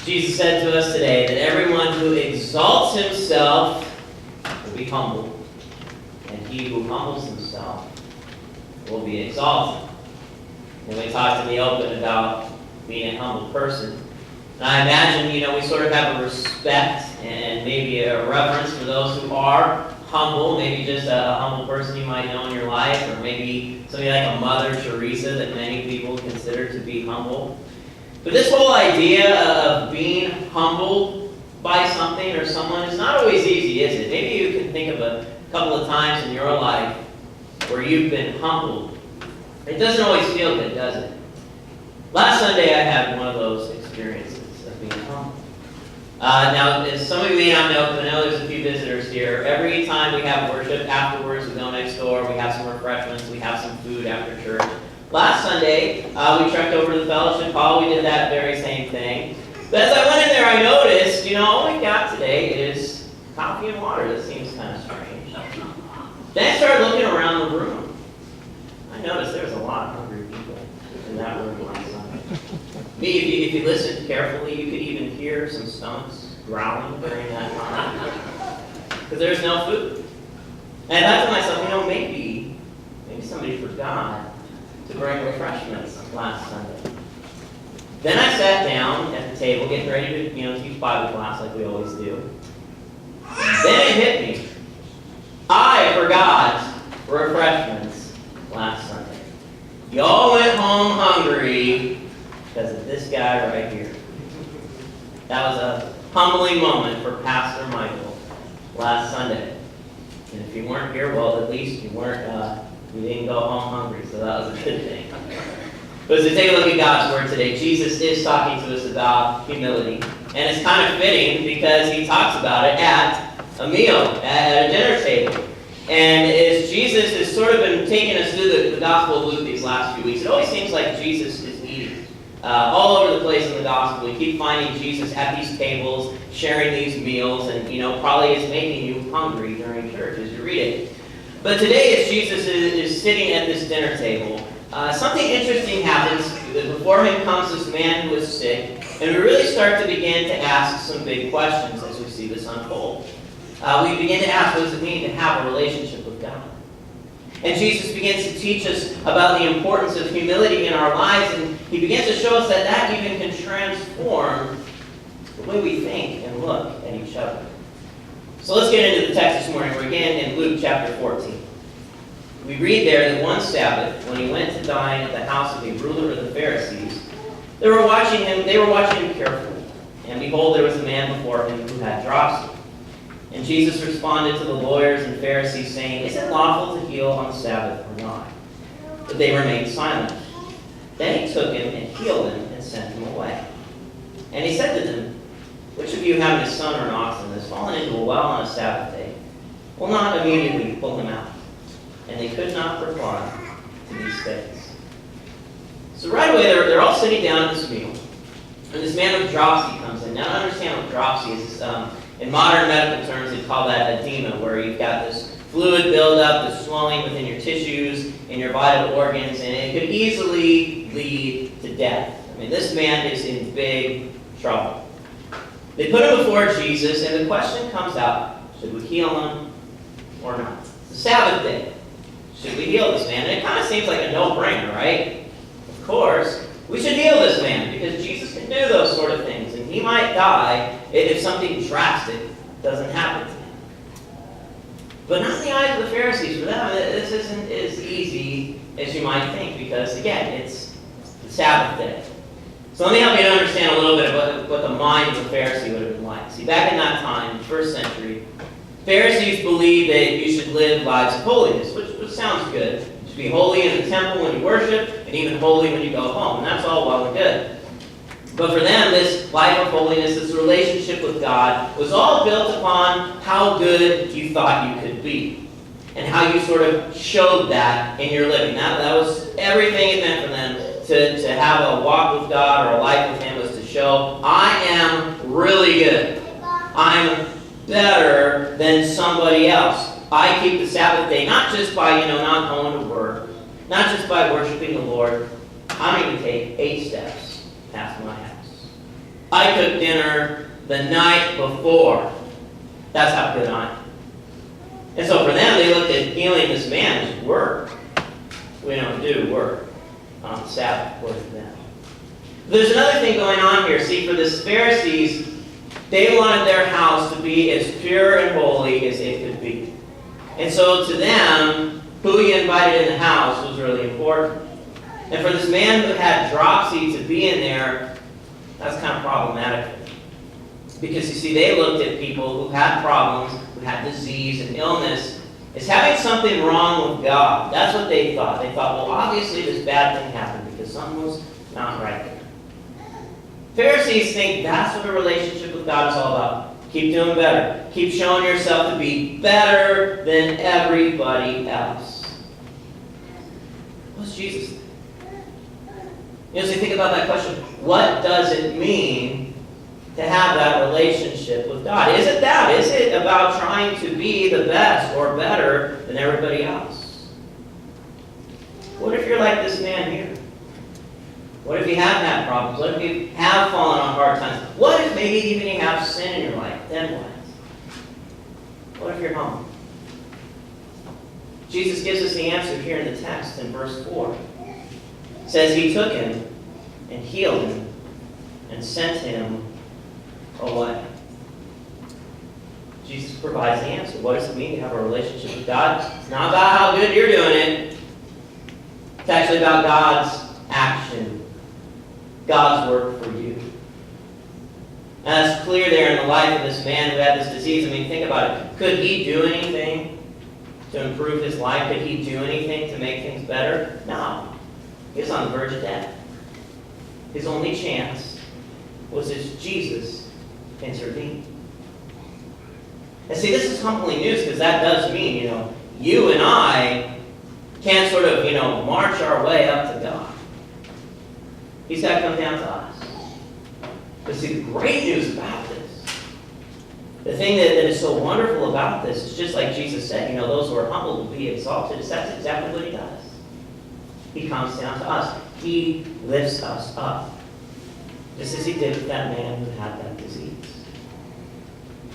Jesus said to us today that everyone who exalts himself will be humbled, and he who humbles himself will be exalted. And we talked in the open about being a humble person. And I imagine, we sort of have a respect and maybe a reverence for those who are humble, maybe just a humble person you might know in your life, or maybe somebody like a Mother Teresa that many people consider to be humble. But this whole idea of being humbled by something or someone is not always easy, is it? Maybe you can think of a couple of times in your life where you've been humbled. It doesn't always feel good, does it? Last Sunday I had one of those experiences of being humbled. Now, as some of you may not know, because I know there's a few visitors here, every time we have worship, afterwards we go next door, we have some refreshments, we have some food after church. Last Sunday, we trekked over to the fellowship hall. We did that very same thing. But as I went in there, I noticed, all we got today is coffee and water. That seems kind of strange. Then I started looking around the room. I noticed there was a lot of hungry people in that room last Sunday. If you listened carefully, you could even hear some stomachs growling during that time. Because there's no food. And I thought to myself, maybe somebody forgot to bring refreshments last Sunday. Then I sat down at the table, getting ready to, teach Bible class like we always do. Then it hit me. I forgot refreshments last Sunday. Y'all went home hungry because of this guy right here. That was a humbling moment for Pastor Michael last Sunday. And if you weren't here, well, at least you didn't go home hungry, so that was a good thing. But as we take a look at God's Word today, Jesus is talking to us about humility. And it's kind of fitting because he talks about it at a meal, at a dinner table. And as Jesus has sort of been taking us through the Gospel of Luke these last few weeks, it always seems like Jesus is eating. All over the place in the Gospel, we keep finding Jesus at these tables, sharing these meals, and probably is making you hungry during church as you read it. But today, as Jesus is sitting at this dinner table, something interesting happens. Before him comes this man who is sick, and we really start to begin to ask some big questions as we see this unfold. We begin to ask, what does it mean to have a relationship with God? And Jesus begins to teach us about the importance of humility in our lives, and he begins to show us that that even can transform the way we think and look at each other. So let's get into the text this morning. We're again in Luke chapter 14. We read there that one Sabbath, when he went to dine at the house of a ruler of the Pharisees, they were watching him carefully. And behold, there was a man before him who had dropsy. And Jesus responded to the lawyers and Pharisees, saying, "Is it lawful to heal on the Sabbath or not?" But they remained silent. Then he took him and healed him and sent him away. And he said to them, "Which of you, having a son or an oxen that has fallen into a well on a Sabbath day, will not immediately pull him out?" And they could not reply to these things. So right away, they're all sitting down at this meal. And this man with dropsy comes in. Now, to understand what dropsy is, in modern medical terms, they call that edema, where you've got this fluid buildup, this swelling within your tissues, in your vital organs, and it could easily lead to death. I mean, this man is in big trouble. They put him before Jesus, and the question comes out, should we heal him or not? It's the Sabbath day. Should we heal this man? And it kind of seems like a no-brainer, right? Of course, we should heal this man because Jesus can do those sort of things, and he might die if something drastic doesn't happen to him. But not in the eyes of the Pharisees. For them, this isn't as easy as you might think because, again, it's the Sabbath day. So let me help you to understand a little bit about what the mind of the Pharisee would have been like. See, back in that time, the first century, Pharisees believed that you should live lives of holiness, which sounds good. You should be holy in the temple when you worship, and even holy when you go home. And that's all well and good. But for them, this life of holiness, this relationship with God, was all built upon how good you thought you could be. And how you sort of showed that in your living. That was everything it meant for them. To have a walk with God or a life with him was to show, I am really good. I'm better than somebody else. I keep the Sabbath day, not just by, not going to work, not just by worshiping the Lord. I don't even take 8 steps past my house. I cooked dinner the night before. That's how good I am. And so for them, they looked at healing this man as work. We don't do work on the Sabbath, according to them. There's another thing going on here. See, for the Pharisees, they wanted their house to be as pure and holy as it could be. And so to them, who you invited in the house was really important. And for this man who had dropsy to be in there, that's kind of problematic. Because you see, they looked at people who had problems, who had disease and illness, as having something wrong with God. That's what they thought. They thought, well, obviously this bad thing happened because something was not right there. Pharisees think that's what a relationship with God is all about. Keep doing better. Keep showing yourself to be better than everybody else. What's Jesus think? You know, so you think about that question, what does it mean to have that relationship with God? Is it that? Is it about trying to be the best or better than everybody else? What if you're like this man here? What if you have had problems? What if you have fallen on hard times? What if maybe even you have sin in your life? Then what? What if you're humble? Jesus gives us the answer here in the text in verse 4. It says, He took him and healed him and sent him away. Jesus provides the answer. What does it mean to have a relationship with God? It's not about how good you're doing it. It's actually about God's action, God's work for you. And that's clear there in the life of this man who had this disease. I mean, think about it. Could he do anything to improve his life? Could he do anything to make things better? No. He was on the verge of death. His only chance was as Jesus intervened. And see, this is humbling news because that does mean, you and I can't sort of, march our way up to God. He's got to come down to us. But see, the great news about this, the thing that is so wonderful about this is just like Jesus said, those who are humble will be exalted. That's exactly what he does. He comes down to us. He lifts us up. Just as he did with that man who had that disease.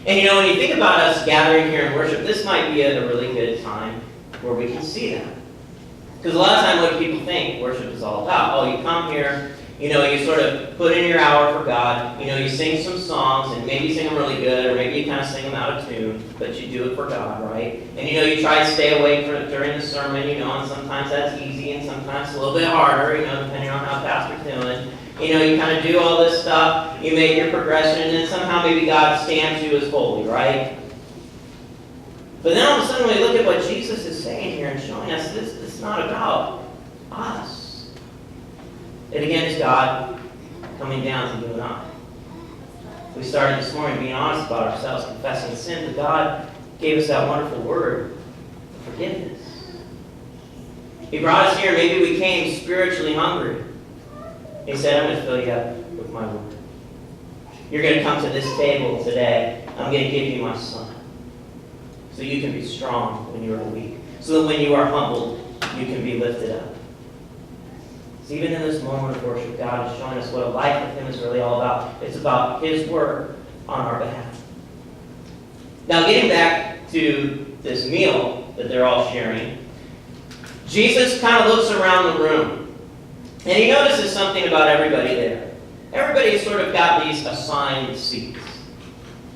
And when you think about us gathering here in worship, this might be a really good time where we can see that. Because a lot of times what people think worship is all about, you come here, you sort of put in your hour for God, you sing some songs, and maybe you sing them really good, or maybe you kind of sing them out of tune, but you do it for God, right? And you try to stay awake during the sermon, and sometimes that's easy, and sometimes a little bit harder, depending on how pastor's doing. You kind of do all this stuff, you make your progression, and then somehow maybe God stamps you as holy, right? But then all of a sudden, when we look at what Jesus is saying here and showing us, it's not about us. It again is God coming down to you and I. We started this morning being honest about ourselves, confessing sin, but God gave us that wonderful word of forgiveness. He brought us here, maybe we came spiritually hungry. He said, I'm going to fill you up with my word. You're going to come to this table today. I'm going to give you my son. So you can be strong when you are weak. So that when you are humbled, you can be lifted up. So even in this moment of worship, God is showing us what a life with him is really all about. It's about his work on our behalf. Now getting back to this meal that they're all sharing, Jesus kind of looks around the room. And he notices something about everybody there. Everybody's sort of got these assigned seats.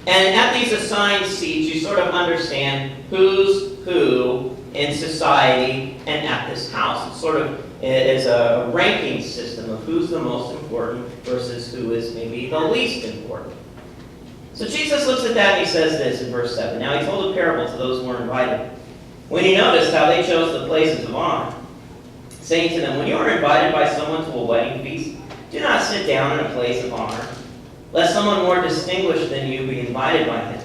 And at these assigned seats, you sort of understand who's who in society and at this house. It sort of is a ranking system of who's the most important versus who is maybe the least important. So Jesus looks at that and he says this in verse 7. Now he told a parable to those who were invited. When he noticed how they chose the places of honor, saying to them, when you are invited by someone to a wedding feast, do not sit down in a place of honor, lest someone more distinguished than you be invited by him.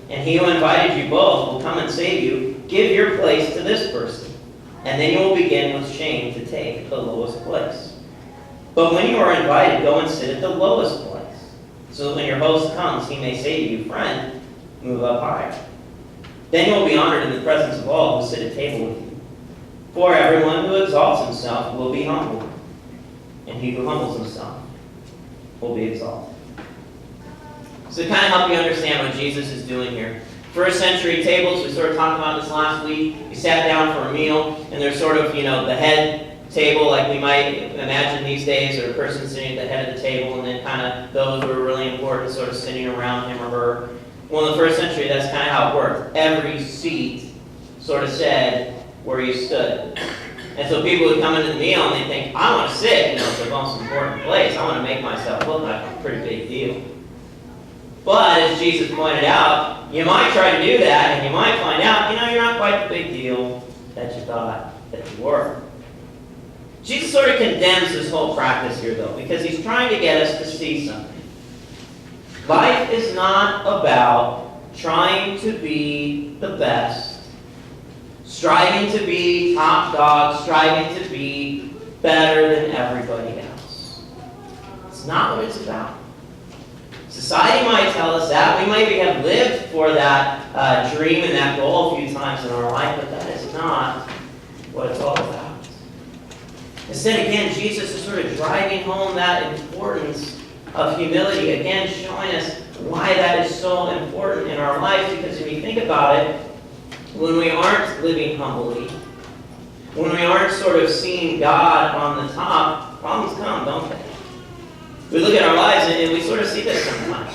And he who invited you both will come and say to you, give your place to this person. And then you will begin with shame to take the lowest place. But when you are invited, go and sit at the lowest place, so that when your host comes, he may say to you, friend, move up higher. Then you will be honored in the presence of all who sit at table with you. For everyone who exalts himself will be humbled, and he who humbles himself will be exalted. So to kind of help you understand what Jesus is doing here. First century tables, we sort of talked about this last week. You sat down for a meal, and there's sort of, the head table like we might imagine these days, or a person sitting at the head of the table, and then kind of those who are really important sort of sitting around him or her. Well, in the first century, that's kind of how it worked. Every seat sort of said where you stood. And so people would come into the meal and they think, I want to sit, it's the most important place. I want to make myself look like a pretty big deal. But as Jesus pointed out, you might try to do that, and you might find out, you're not quite the big deal that you thought that you were. Jesus sort of condemns this whole practice here, though, because he's trying to get us to see something. Life is not about trying to be the best, striving to be top dog, striving to be better than everybody else. It's not what it's about. Society might tell us that. We maybe have lived for that dream and that goal a few times in our life, but that is not what it's all about. Instead, again, Jesus is sort of driving home that importance of humility, again, showing us why that is so important in our life, because when you think about it, when we aren't living humbly, when we aren't sort of seeing God on the top, problems come, don't they? We look at our lives and we sort of see this sometimes.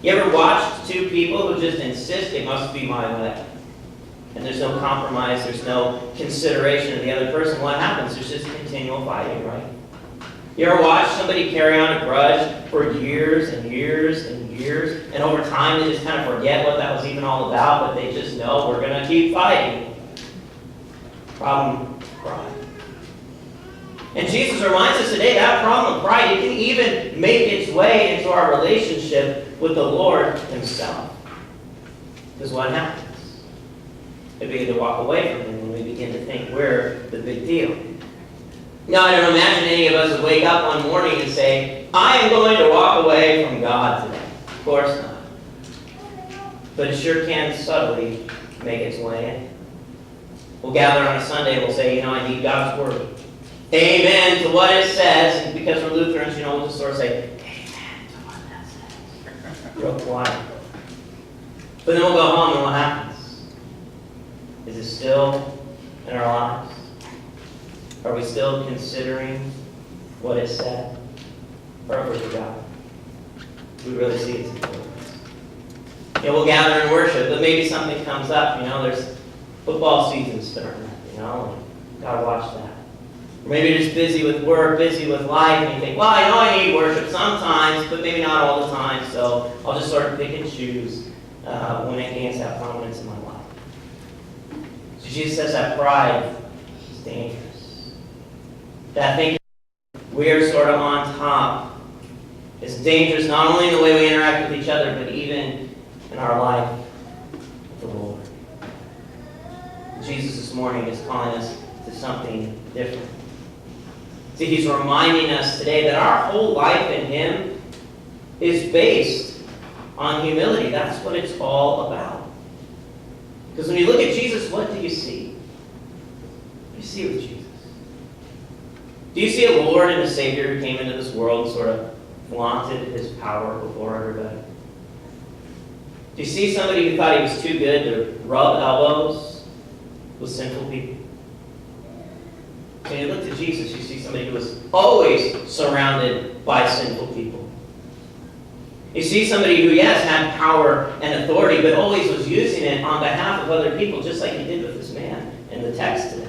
You ever watched two people who just insist it must be my way? And there's no compromise, there's no consideration of the other person. What happens? There's just continual fighting, right? You ever watch somebody carry on a grudge for years and years and years, and over time they just kind of forget what that was even all about, but they just know we're going to keep fighting? Problem, pride. And Jesus reminds us today that problem of pride, it can even make its way into our relationship with the Lord himself. Because what happens? We begin to walk away from him when we begin to think we're the big deal. Now, I don't imagine any of us would wake up one morning and say, I am going to walk away from God today. Of course not. But it sure can subtly make its way in. We'll gather on a Sunday, we'll say, I need God's Word. Amen to what it says. And because we're Lutherans, we'll just sort of say, amen to what that says. Real quiet. But then we'll go home and what happens? Is it still in our lives? Are we still considering what it said? Or have we forgotten? We really see its importance. We'll gather and worship, but maybe something comes up. There's football season starting. Gotta watch that. Or maybe you're just busy with work, busy with life, and you think, well, I need worship sometimes, but maybe not all the time, so I'll just sort of pick and choose when it gains that prominence in my life. So Jesus says that pride is dangerous. That thinking we're sort of on top is dangerous not only in the way we interact with each other, but even in our life with the Lord. Jesus this morning is calling us to something different. See, he's reminding us today that our whole life in him is based on humility. That's what it's all about. Because when you look at Jesus, what do you see? What do you see with Jesus? Do you see a Lord and a Savior who came into this world and sort of flaunted his power before everybody? Do you see somebody who thought he was too good to rub elbows with sinful people? When you look to Jesus, you see somebody who was always surrounded by sinful people. You see somebody who, yes, had power and authority, but always was using it on behalf of other people, just like he did with this man in the text today.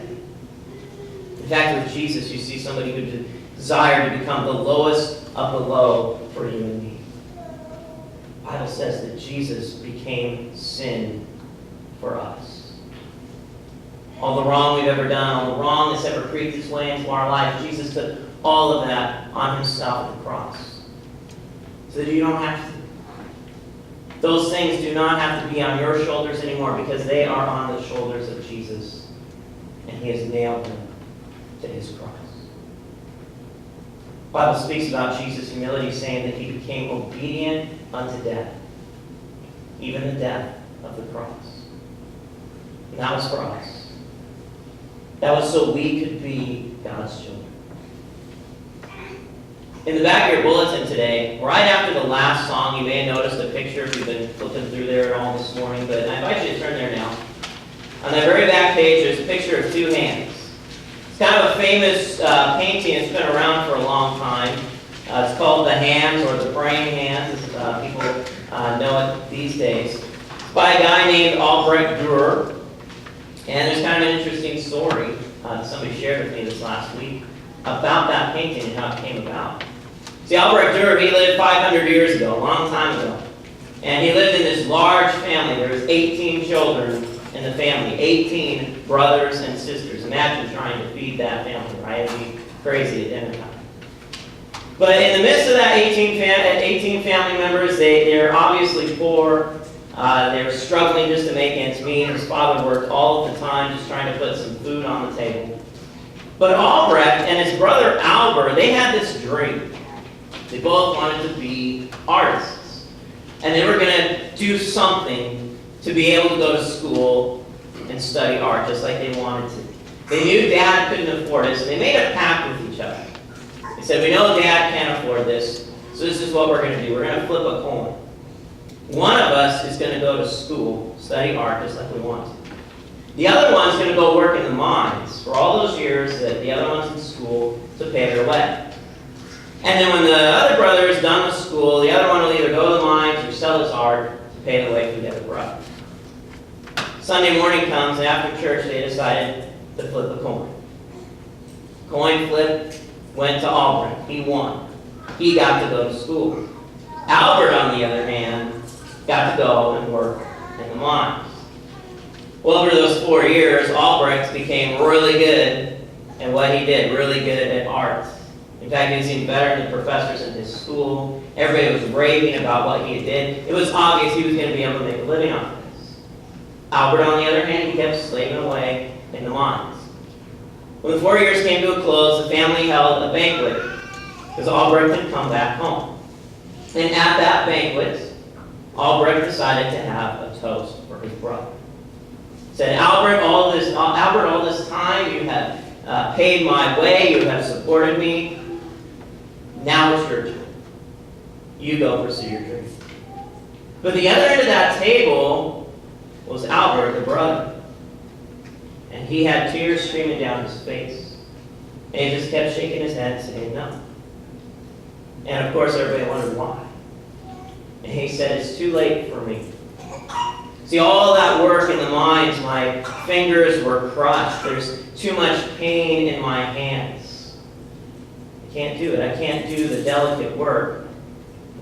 In fact, with Jesus, you see somebody who desired to become the lowest of the low for you and me. The Bible says that Jesus became sin for us. All the wrong we've ever done, all the wrong that's ever creeped its way into our life, Jesus took all of that on himself at the cross. So that you don't have to. Those things do not have to be on your shoulders anymore because they are on the shoulders of Jesus. And he has nailed them to his cross. The Bible speaks about Jesus' humility, saying that he became obedient unto death, even the death of the cross. And that was for us. That was so we could be God's children. In the back of your bulletin today, right after the last song, you may have noticed a picture if you've been flipping through there all this morning, but I invite you to turn there now. On the very back page, there's a picture of two hands. It's kind of a famous painting. It's been around for a long time. It's called The Hands, or The Praying Hands, as people know it these days. It's by a guy named Albrecht Dürer. And there's kind of an interesting story that somebody shared with me this last week about that painting and how it came about. See, Albrecht Dürer, he lived 500 years ago, a long time ago. And he lived in this large family. There was 18 children in the family, 18 brothers and sisters. Imagine trying to feed that family, right? It'd be crazy at dinner time. But in the midst of that 18 family members, they're obviously poor. They were struggling just to make ends meet. His father worked all of the time just trying to put some food on the table. But Albrecht and his brother Albert, they had this dream. They both wanted to be artists. And they were going to do something to be able to go to school and study art just like they wanted to. They knew Dad couldn't afford it, so they made a pact with each other. They said, we know Dad can't afford this, so this is what we're going to do. We're going to flip a coin. One of us is going to go to school, study art just like we want to. The other one's going to go work in the mines for all those years that the other one's in school to pay their way. And then when the other brother is done with school, the other one will either go to the mines or sell his art to pay the way for the other brother. Sunday morning comes, and after church they decided to flip a coin. Coin flip went to Albrecht. He won. He got to go to school. Albert, on the other hand, got to go and work in the mines. Well, over those 4 years, Albrecht became really good at what he did, really good at art. In fact, he was even better than the professors in his school. Everybody was raving about what he did. It was obvious he was going to be able to make a living off of this. Albert, on the other hand, he kept slaving away in the mines. When the 4 years came to a close, the family held a banquet because Albrecht had come back home. And at that banquet, Albrecht decided to have a toast for his brother. He said, Albert, all this time you have paid my way, you have supported me. Now it's your turn. You go pursue your dream. But the other end of that table was Albert, the brother. And he had tears streaming down his face. And he just kept shaking his head saying no. And of course everybody wondered why. And he said, it's too late for me. See, all that work in the mines, my fingers were crushed. There's too much pain in my hands. I can't do it. I can't do the delicate work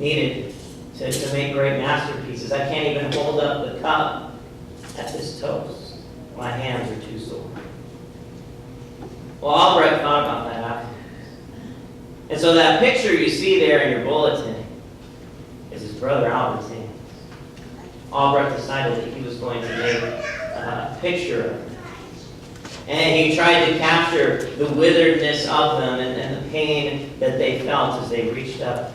needed to make great masterpieces. I can't even hold up the cup at this toast. My hands are too sore. Well, Albrecht thought about that afterwards. And so that picture you see there in your bulletin is his brother Albert's hands. Albrecht decided that he was going to make a picture of them. And he tried to capture the witheredness of them and the pain that they felt as they reached up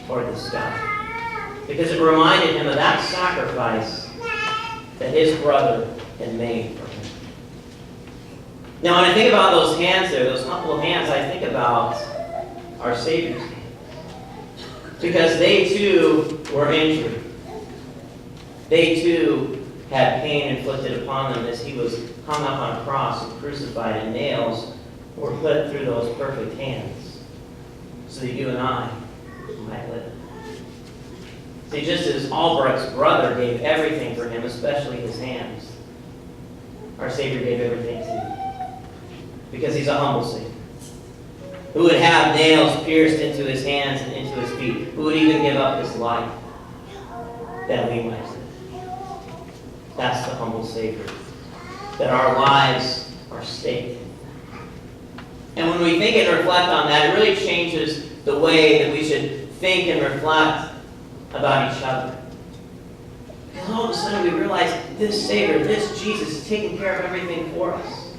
toward the sky. Because it reminded him of that sacrifice that his brother had made for him. Now, when I think about those hands there, those couple of hands, I think about our Savior's hands. Because they too were injured. They too had pain inflicted upon them as he was hung up on a cross and crucified, and nails were put through those perfect hands so that you and I might live. See, just as Albrecht's brother gave everything for him, especially his hands, our Savior gave everything too. Because he's a humble Savior, who would have nails pierced into his hands and into his feet, who would even give up his life that we might live. That's the humble Savior that our lives are staked in. And when we think and reflect on that, it really changes the way that we should think and reflect about each other. Because all of a sudden we realize this Savior, this Jesus, is taking care of everything for us.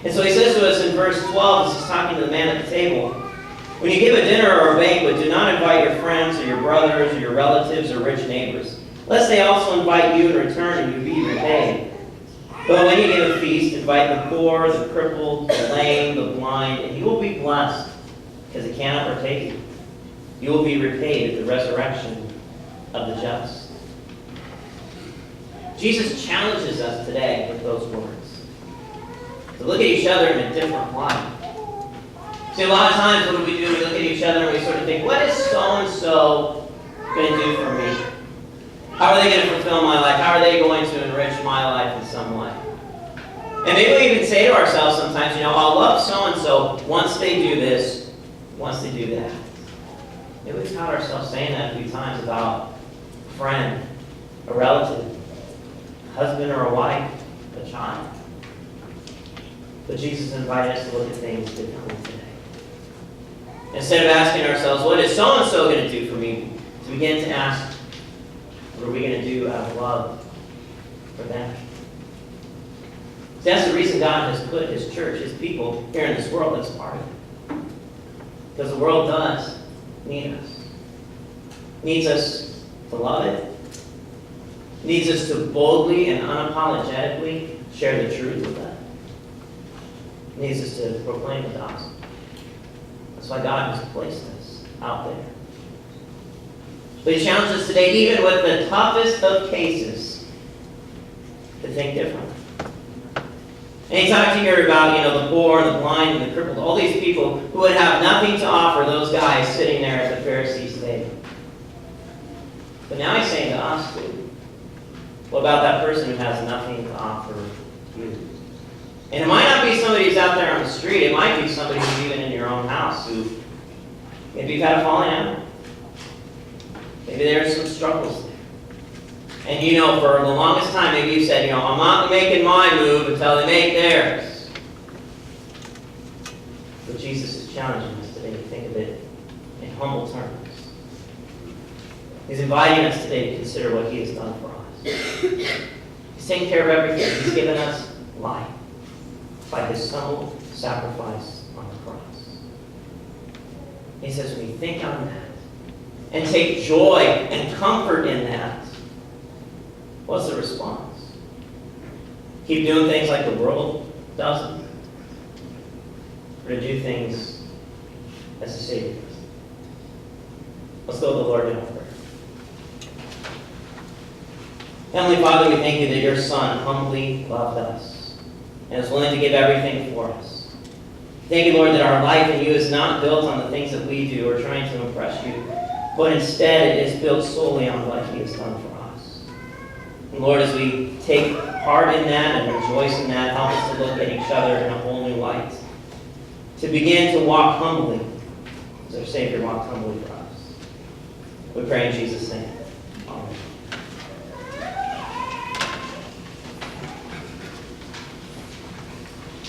And so he says to us in verse 12, as he's talking to the man at the table, when you give a dinner or a banquet, do not invite your friends or your brothers or your relatives or rich neighbors, lest they also invite you in return and you be repaid. But when you give a feast, invite the poor, the crippled, the lame, the blind, and you will be blessed, because it cannot partake you. You will be repaid at the resurrection of the just. Jesus challenges us today with those words, to look at each other in a different light. See, a lot of times, what do? We look at each other and we sort of think, what is so-and-so going to do for me? How are they going to fulfill my life? How are they going to enrich my life in some way? And maybe we even say to ourselves sometimes, I'll love so-and-so once they do this, once they do that. Maybe we've caught ourselves saying that a few times about a friend, a relative, a husband or a wife, a child. But Jesus invited us to look at things differently today. Instead of asking ourselves, what is so-and-so going to do for me? To begin to ask, what are we going to do out of love for them? See, that's the reason God has put His church, His people, here in this world as part of it. Because the world does need us. Needs us to love it. Needs us to boldly and unapologetically share the truth with them. Needs us to proclaim the gospel. That's why God has placed us out there. But He challenges us today, even with the toughest of cases, to think differently. And He talked here about, the poor and the blind and the crippled, all these people who would have nothing to offer those guys sitting there at the Pharisees' table. But now He's saying to us too, what about that person who has nothing to offer you? And it might not be somebody who's out there on the street. It might be somebody who's even in your own house who maybe you've had a falling out. Maybe there's some struggles there. And for the longest time, maybe you said, I'm not making my move until they make theirs. But Jesus is challenging us today to think of it in humble terms. He's inviting us today to consider what He has done for us. He's taken care of everything. He's given us life by His humble sacrifice on the cross. He says, when you think on that and take joy and comfort in that, what's the response? Keep doing things like the world doesn't? Or to do things as the Savior does? Let's go to the Lord in prayer. Heavenly Father, we thank You that Your Son humbly loved us and is willing to give everything for us. Thank You, Lord, that our life in You is not built on the things that we do or trying to impress You, but instead it is built solely on what He has done for us. And Lord, as we take part in that and rejoice in that, help us to look at each other in a whole new light. To begin to walk humbly as our Savior walked humbly for us. We pray in Jesus' name. Amen.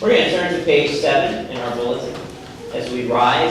We're going to turn to page 7 in our bulletin as we rise.